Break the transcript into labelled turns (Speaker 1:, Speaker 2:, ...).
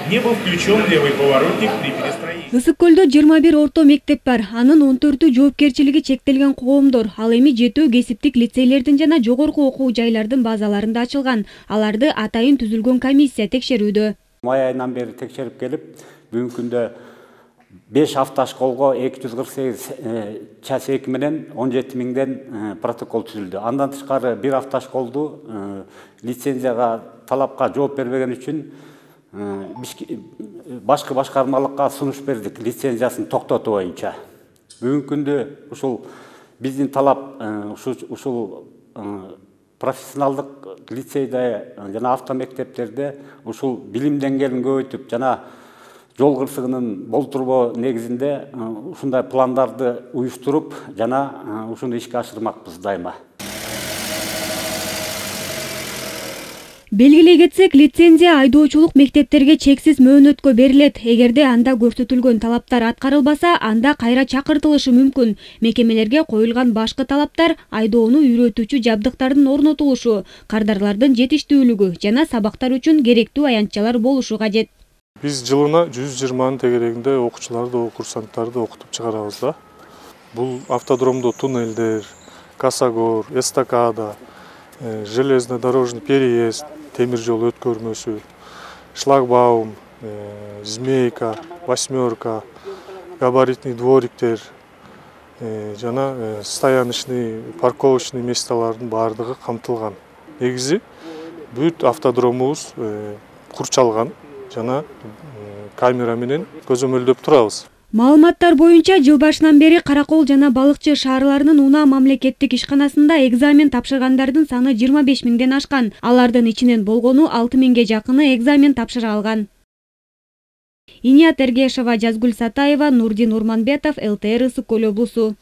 Speaker 1: Не был включен левый поворотник при перестроении.
Speaker 2: Ысык көлдө 21 орто мектеп бар. Анын 14 жоопкерчилиги чектелген коомдор. Ал эми 7 кесиптик лицейлердин жана жогорку окуу жайлардын базаларында ачылган. Аларды атайын түзүлгөн комиссия текшерүүдө.
Speaker 3: Май айынан бери текшерип келип, бүгүнкү күндө 5 автошколго 248 час 2 менен 17 миңден протокол түзүлдү. Андан тышкары бир автошколду лицензияга талапка жооп бербеген үчүн башкы башкармалыкка сунуш бердик лицензиясын токтотуу боюнча. Бүгүнкү күндө ушул биздин талап ушул профессионалдык лицейде жана автомектептерде ушул билим деңгээлин көбөйтүп жана жол кырсыгынын болтурбоо негизинде ушундай пландарды уюштуруп жана ушуну ишке ашырмакпыз дайыма.
Speaker 2: Белгилей кетсек, лицензия айдоочулук мектептерге чексиз мөөнөткө берилет. Эгерде анда көрсөтүлгөн талаптар аткарылбаса, анда кайра чакыртылышы мүмкүн. Мекемелерге коюлган башкы талаптар айдоону үйрөтүүчү жабдыктардын орнотулушу, кардарлардын жетиштүүлүгү жана сабактар үчүн керектүү аянтчалар болушу кажет.
Speaker 4: Биз жылына 120 тегерегинде окуучуларды, курсанттарды окутуп чыгарабыз да. Бул автодромдо туннелдер, косогор, эстакада, железнодорожный переезд, темир жол өткөрмөсү, шлагбаум, змейка, восьмерка, габаритный двориктер, жана стояночный, парковочный месталардын баардыгы камтылган. Негизи бүт автодромубуз курчалган жана камера менен көзөмөлдөп турабыз.
Speaker 2: Маалыматтар боюнча жыл башынан бери Каракол жана Балыкчы шаарларынын унаа мамлекеттик ишканасында экзамен тапшыргандардын саны 25 миңден ашкан. Алардын ичинен болгону 6 миңге жакыны экзамен тапшыра алган. Иният Эргешова, Жазгүл Сатаева, Нурдин Урманбетов, ЛТР Ысык көл облусу.